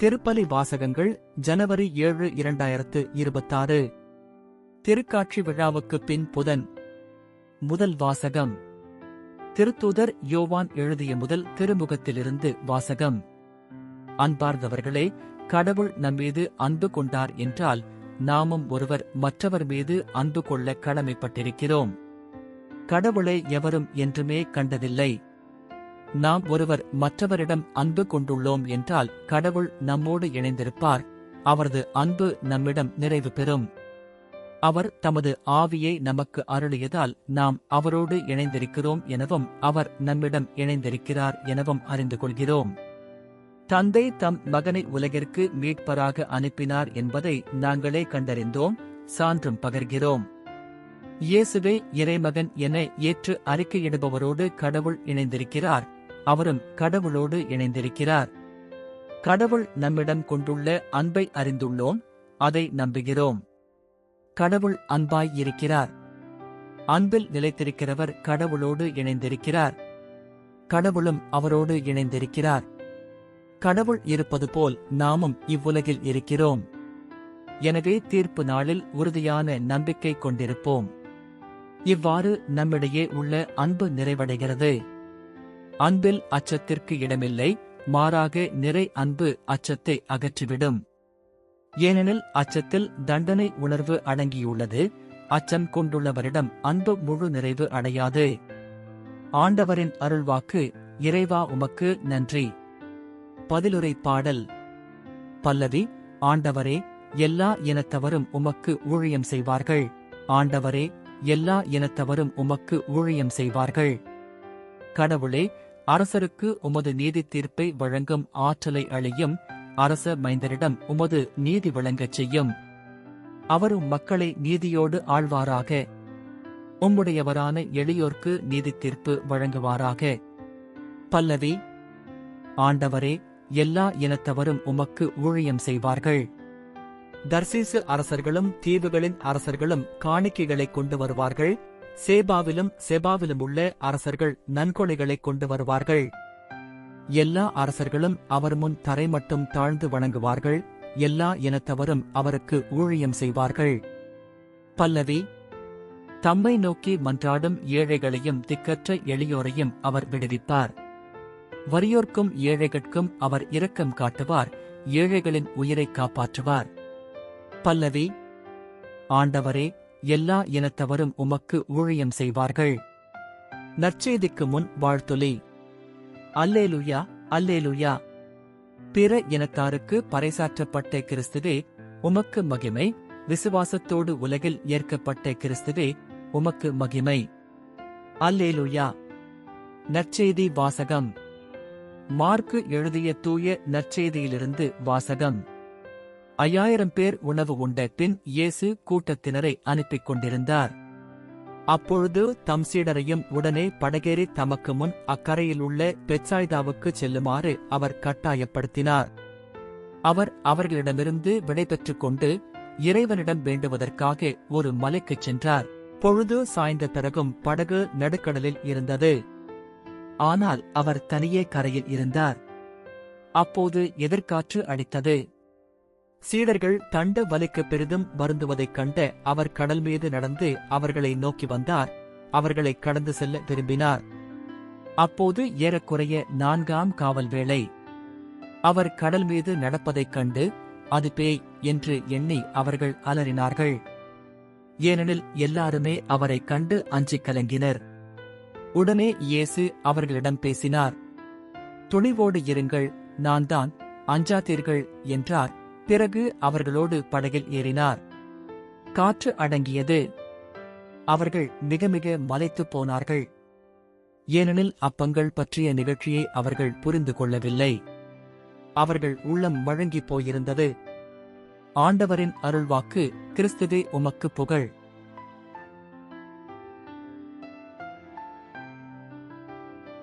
திருப்பலி வாசகங்கள் ஜனவரி 7, 2026. திருக்காட்சி விழாவுக்கு பின் புதன். முதல் வாசகம் திருத்தூதர் யோவான் எழுதிய முதல் திருமுகத்திலிருந்து வாசகம். அன்பார்ந்தவர்களே, கடவுள் நம்மீது அன்பு கொண்டார் என்றால் நாமும் ஒருவர் மற்றவர் மீது அன்பு கொள்ள கடமைப்பட்டிருக்கிறோம். கடவுளை எவரும் என்றுமே கண்டதில்லை. நாம் ஒருவர் மற்றவரிடம் அன்பு கொண்டுள்ளோம் என்றால் கடவுள் நம்மோடு இணைந்திருப்பார். அவரது அன்பு நம்மிடம் நிறைவு பெறும். அவர் தமது ஆவியை நமக்கு அருளியதால் நாம் அவரோடு இணைந்திருக்கிறோம் எனவும் அவர் நம்மிடம் இணைந்திருக்கிறார் எனவும் அறிந்து கொள்கிறோம். தந்தை தம் மகனை உலகிற்கு மீட்பராக அனுப்பினார் என்பதை நாங்களே கண்டறிந்தோம், சான்றும் பகர்கிறோம். இயேசுவே இறைமகன் என ஏற்று அறிக்கையிடுபவரோடு கடவுள் இணைந்திருக்கிறார். அவரும் கடவுளோடு இணைந்திருக்கிறார். கடவுள் நம்மிடம் கொண்டுள்ள அன்பை அறிந்துள்ளோம், அதை நம்புகிறோம். கடவுள் அன்பாய் இருக்கிறார். அன்பில் நிலைத்திருக்கிறவர் கடவுளோடு இணைந்திருக்கிறார். கடவுளும் அவரோடு இணைந்திருக்கிறார். கடவுள் இருப்பது போல் நாமும் இவ்வுலகில் இருக்கிறோம். எனவே தீர்ப்பு நாளில் உறுதியான நம்பிக்கை கொண்டிருப்போம். இவ்வாறு நம்மிடையே உள்ள அன்பு நிறைவடைகிறது. அன்பில் அச்சத்திற்கு இடமில்லை, மாறாக நிறை அன்பு அச்சத்தை அகற்றிவிடும். ஏனெனில் அச்சத்தில் தண்டனை உணர்வு அடங்கியுள்ளது. அச்சம் கொண்டுள்ளவரிடம் அன்பு முழு நிறைவு அடையாது. ஆண்டவரின் அருள்வாக்கு. இறைவா உமக்கு நன்றி. பதிலுரை பாடல். பல்லவி. ஆண்டவரே, எல்லா இனத்தவரும் உமக்கு ஊழியம் செய்வார்கள். ஆண்டவரே, எல்லா இனத்தவரும் உமக்கு ஊழியம் செய்வார்கள். கடவுளே, அரசருக்கு உமது நீதி தீர்ப்பை வழங்கும் ஆற்றலை அளியும். அரச மைந்தரிடம் உமது நீதி விளங்கச் செய்யும். அவரும் மக்களை நீதியோடு ஆழ்வாராக. உம்முடையவரான எளியோர்க்கு நீதி தீர்ப்பு வழங்குவாராக. பல்லவி. ஆண்டவரே, எல்லா இனத்தவரும் உமக்கு ஊழியம் செய்வார்கள். தர்சீசு அரசர்களும் தீவுகளின் அரசர்களும் காணிக்கைகளை கொண்டு வருவார்கள். செபாவிலும் உள்ள அரசர்கள் நன்கொடைகளை கொண்டு வருவார்கள். எல்லா அரசர்களும் அவர் முன் தரை மட்டும் தாழ்ந்து வணங்குவார்கள். எல்லா இனத்தவரும் அவருக்கு ஊழியம் செய்வார்கள். பல்லவி. தம்மை நோக்கி மன்றாடும் ஏழைகளையும் திக்கற்ற எளியோரையும் அவர் விடுவிப்பார். வறியோர்க்கும் ஏழைகட்கும் அவர் இரக்கம் காட்டுவார். ஏழைகளின் உயிரை காப்பாற்றுவார். பல்லவி. ஆண்டவரே, எல்லா இனத்தவரும் உமக்கு ஊழியம் செய்வார்கள். நற்செய்திக்கு முன் வாழ்த்துலி. அல்லேலுயா, அல்லேலுயா. பிற இனத்தாருக்கு பறைசாற்றப்பட்ட கிறிஸ்துவே, உமக்கு மகிமை. விசுவாசத்தோடு உலகில் ஏற்கப்பட்ட கிறிஸ்துவே, உமக்கு மகிமை. அல்லேலுயா. நற்செய்தி வாசகம். மார்க்கு எழுதிய தூய நற்செய்தியிலிருந்து வாசகம். 5000 பேர் உணவு உண்ட பின் இயேசு கூட்டத்தினரை அனுப்பிக் கொண்டிருந்தார். அப்பொழுது தம் சீடரையும் உடனே படகேறி தமக்கு முன் அக்கரையிலுள்ள பெத்சாய்தாவுக்கு செல்லுமாறு அவர் கட்டாயப்படுத்தினார். அவர் அவர்களிடமிருந்து விடைபெற்றுக் கொண்டு இறைவனிடம் வேண்டுவதற்காக ஒரு மலைக்குச் சென்றார். பொழுது சாய்ந்த பிறகும் படகு நடுக்கடலில் இருந்தது. ஆனால் அவர் தனியே கரையில் இருந்தார். அப்போது எதிர்காற்று அடித்தது. சீடர்கள் தண்ட வலிக்கு பெரிதும் வருந்துவதைக் கண்ட அவர் கடல் மீது நடந்து அவர்களை நோக்கி வந்தார். அவர்களை கடந்து செல்ல விரும்பினார். அப்போது ஏறக்குறைய 4ஆம் காவல் வேளை. அவர் கடல் மீது நடப்பதைக் கண்டு அது பேய் என்று எண்ணி அவர்கள் அலறினார்கள். ஏனெனில் எல்லாருமே அவரைக் கண்டு அஞ்சிக் கலங்கினர். உடனே இயேசு அவர்களிடம் பேசினார். துணிவோடு இருங்கள், நான் தான், அஞ்சாதீர்கள் என்றார். பிறகு அவர்களோடு படகில் ஏறினார். காற்று அடங்கியது. அவர்கள் மிக மிக மலைத்துப் போனார்கள். ஏனெனில் அப்பங்கள் பற்றிய நிகழ்ச்சியை அவர்கள் புரிந்து கொள்ளவில்லை. அவர்கள் உள்ளம் மழுங்கிப் போயிருந்தது. ஆண்டவரின் அருள்வாக்கு. கிறிஸ்துவே உமக்கு புகழ்.